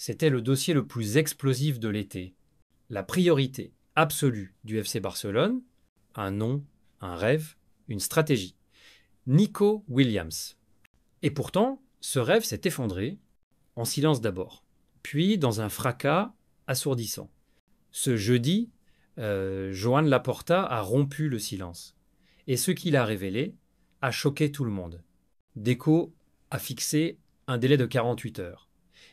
C'était le dossier le plus explosif de l'été. La priorité absolue du FC Barcelone, un nom, un rêve, une stratégie. Nico Williams. Et pourtant, ce rêve s'est effondré, en silence d'abord, puis dans un fracas assourdissant. Ce jeudi, Joan Laporta a rompu le silence. Et ce qu'il a révélé a choqué tout le monde. Deco a fixé un délai de 48 heures.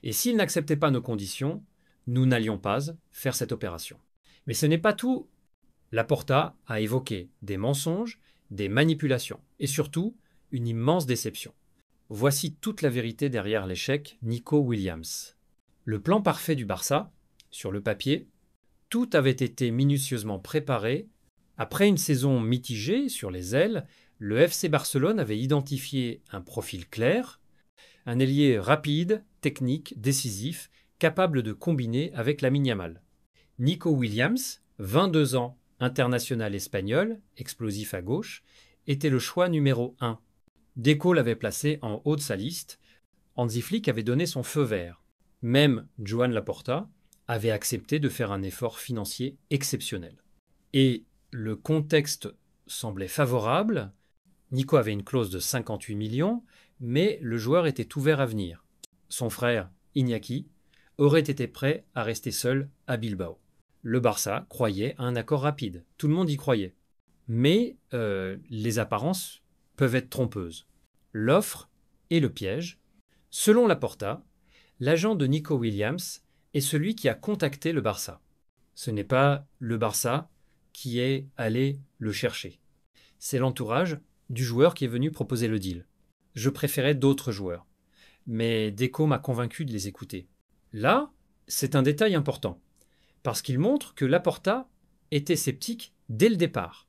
Et s'il n'acceptait pas nos conditions, nous n'allions pas faire cette opération. Mais ce n'est pas tout. Laporta a évoqué des mensonges, des manipulations et surtout une immense déception. Voici toute la vérité derrière l'échec Nico Williams. Le plan parfait du Barça, sur le papier, tout avait été minutieusement préparé. Après une saison mitigée sur les ailes, le FC Barcelone avait identifié un profil clair, un ailier rapide, technique, décisif, capable de combiner avec Lamine Yamal. Nico Williams, 22 ans, international espagnol, explosif à gauche, était le choix numéro 1. Deco l'avait placé en haut de sa liste. Hansi Flick avait donné son feu vert. Même Joan Laporta avait accepté de faire un effort financier exceptionnel. Et le contexte semblait favorable. Nico avait une clause de 58 millions, mais le joueur était ouvert à venir. Son frère, Iñaki, aurait été prêt à rester seul à Bilbao. Le Barça croyait à un accord rapide. Tout le monde y croyait. Mais les apparences peuvent être trompeuses. L'offre et le piège. Selon Laporta, l'agent de Nico Williams est celui qui a contacté le Barça. Ce n'est pas le Barça qui est allé le chercher. C'est l'entourage du joueur qui est venu proposer le deal. Je préférais d'autres joueurs, mais Deco m'a convaincu de les écouter. Là, c'est un détail important, parce qu'il montre que Laporta était sceptique dès le départ.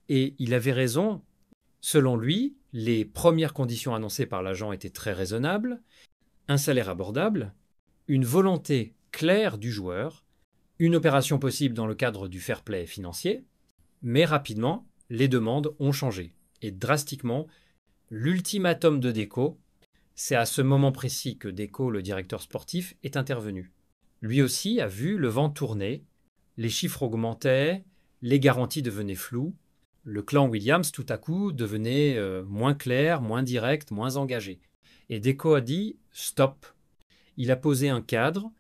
Et il avait raison. Selon lui, les premières conditions annoncées par l'agent étaient très raisonnables, un salaire abordable, une volonté claire du joueur, une opération possible dans le cadre du fair play financier, mais rapidement, les demandes ont changé. Et drastiquement, l'ultimatum de Deco, c'est à ce moment précis que Deco, le directeur sportif, est intervenu. Lui aussi a vu le vent tourner, les chiffres augmentaient, les garanties devenaient floues, le clan Williams tout à coup devenait moins clair, moins direct, moins engagé. Et Deco a dit « stop ». Il a posé un cadre,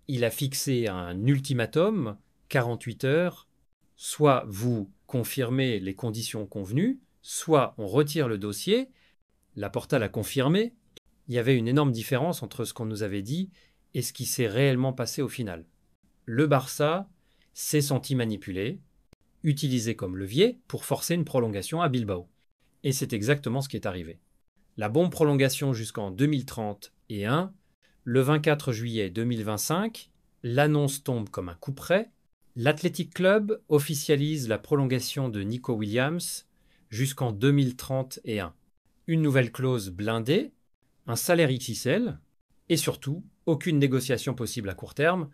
il a fixé un ultimatum, 48 heures, soit vous confirmez les conditions convenues, soit on retire le dossier. Laporta l'a confirmé. Il y avait une énorme différence entre ce qu'on nous avait dit et ce qui s'est réellement passé au final. Le Barça s'est senti manipulé, utilisé comme levier pour forcer une prolongation à Bilbao. Et c'est exactement ce qui est arrivé. La bombe prolongation jusqu'en 2031, le 24 juillet 2025, l'annonce tombe comme un coup près. L'Athletic Club officialise la prolongation de Nico Williams jusqu'en 2031. Une nouvelle clause blindée, un salaire XXL et surtout aucune négociation possible à court terme.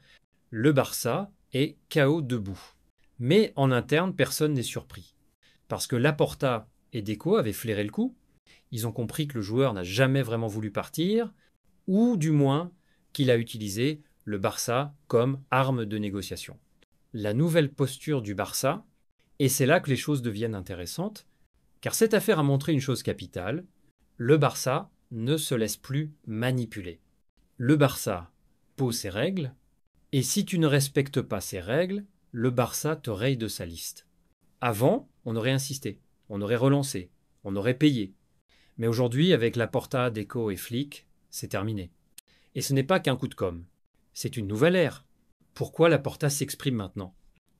Le Barça est KO debout. Mais en interne, personne n'est surpris. Parce que Laporta et Deco avaient flairé le coup. Ils ont compris que le joueur n'a jamais vraiment voulu partir, ou du moins qu'il a utilisé le Barça comme arme de négociation. La nouvelle posture du Barça, et c'est là que les choses deviennent intéressantes, car cette affaire a montré une chose capitale, le Barça ne se laisse plus manipuler. Le Barça pose ses règles, et si tu ne respectes pas ces règles, le Barça te raye de sa liste. Avant, on aurait insisté, on aurait relancé, on aurait payé. Mais aujourd'hui, avec Laporta, Deco et Flick, c'est terminé. Et ce n'est pas qu'un coup de com', c'est une nouvelle ère. Pourquoi Laporta s'exprime maintenant?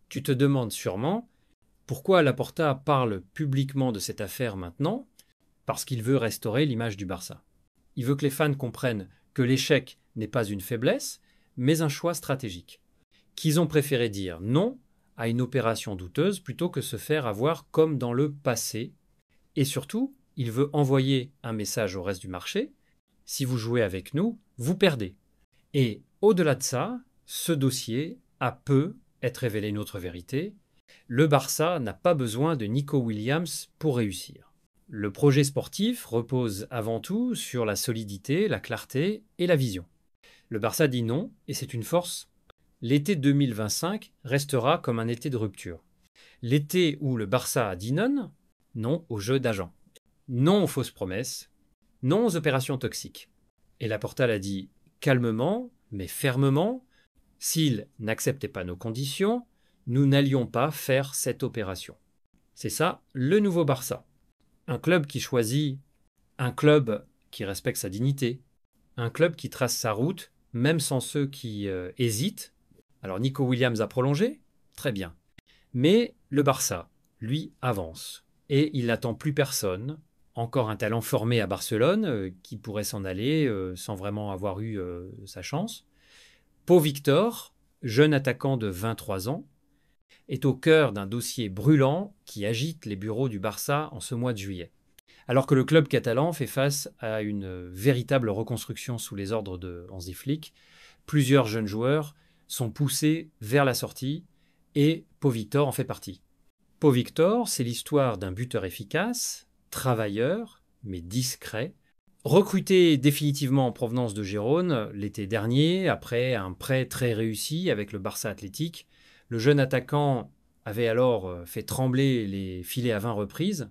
Tu te demandes sûrement pourquoi Laporta parle publiquement de cette affaire maintenant? Parce qu'il veut restaurer l'image du Barça. Il veut que les fans comprennent que l'échec n'est pas une faiblesse, mais un choix stratégique. Qu'ils ont préféré dire non à une opération douteuse plutôt que se faire avoir comme dans le passé. Et surtout, il veut envoyer un message au reste du marché. Si vous jouez avec nous, vous perdez. Et au-delà de ça, ce dossier a peu être révélé une autre vérité. Le Barça n'a pas besoin de Nico Williams pour réussir. Le projet sportif repose avant tout sur la solidité, la clarté et la vision. Le Barça dit non, et c'est une force. L'été 2025 restera comme un été de rupture. L'été où le Barça a dit non, non au jeu d'agents, non aux fausses promesses, non aux opérations toxiques. Et Laporta l'a dit calmement, mais fermement, s'il n'acceptait pas nos conditions, nous n'allions pas faire cette opération. C'est ça, le nouveau Barça. Un club qui choisit, un club qui respecte sa dignité, un club qui trace sa route, même sans ceux qui hésitent. Alors Nico Williams a prolongé, très bien. Mais le Barça, lui, avance. Et il n'attend plus personne. Encore un talent formé à Barcelone qui pourrait s'en aller sans vraiment avoir eu sa chance. Pau Victor, jeune attaquant de 23 ans, est au cœur d'un dossier brûlant qui agite les bureaux du Barça en ce mois de juillet. Alors que le club catalan fait face à une véritable reconstruction sous les ordres de Hansi Flick, plusieurs jeunes joueurs sont poussés vers la sortie et Pau Victor en fait partie. Pau Victor, c'est l'histoire d'un buteur efficace, travailleur, mais discret, recruté définitivement en provenance de Gérone l'été dernier, après un prêt très réussi avec le Barça Athletic. Le jeune attaquant avait alors fait trembler les filets à 20 reprises.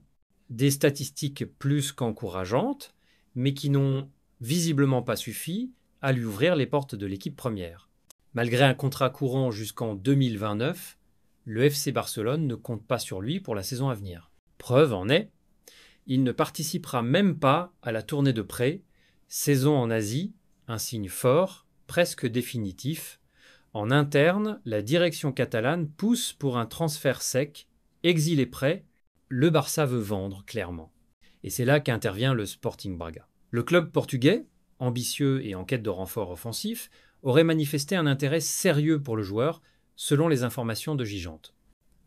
Des statistiques plus qu'encourageantes, mais qui n'ont visiblement pas suffi à lui ouvrir les portes de l'équipe première. Malgré un contrat courant jusqu'en 2029, le FC Barcelone ne compte pas sur lui pour la saison à venir. Preuve en est, il ne participera même pas à la tournée de prêt, saison en Asie, un signe fort, presque définitif. En interne, la direction catalane pousse pour un transfert sec, exilé prêt. Le Barça veut vendre, clairement. Et c'est là qu'intervient le Sporting Braga. Le club portugais, ambitieux et en quête de renfort offensif, aurait manifesté un intérêt sérieux pour le joueur, selon les informations de Gigante.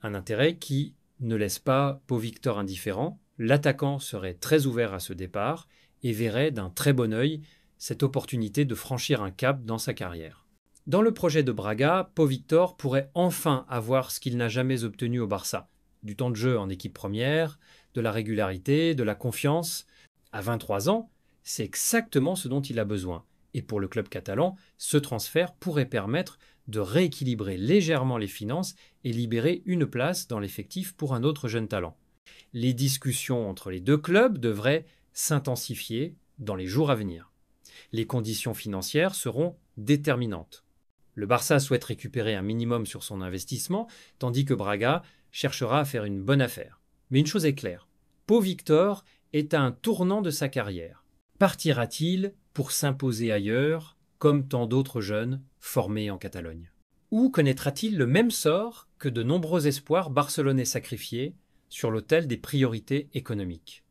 Un intérêt qui ne laisse pas Pau Victor indifférent. L'attaquant serait très ouvert à ce départ et verrait d'un très bon œil cette opportunité de franchir un cap dans sa carrière. Dans le projet de Braga, Pau Victor pourrait enfin avoir ce qu'il n'a jamais obtenu au Barça. Du temps de jeu en équipe première, de la régularité, de la confiance. À 23 ans, c'est exactement ce dont il a besoin. Et pour le club catalan, ce transfert pourrait permettre de rééquilibrer légèrement les finances et libérer une place dans l'effectif pour un autre jeune talent. Les discussions entre les deux clubs devraient s'intensifier dans les jours à venir. Les conditions financières seront déterminantes. Le Barça souhaite récupérer un minimum sur son investissement, tandis que Braga cherchera à faire une bonne affaire. Mais une chose est claire, Pau Victor est à un tournant de sa carrière. Partira-t-il pour s'imposer ailleurs, comme tant d'autres jeunes formés en Catalogne? Ou connaîtra-t-il le même sort que de nombreux espoirs barcelonais sacrifiés sur l'autel des priorités économiques?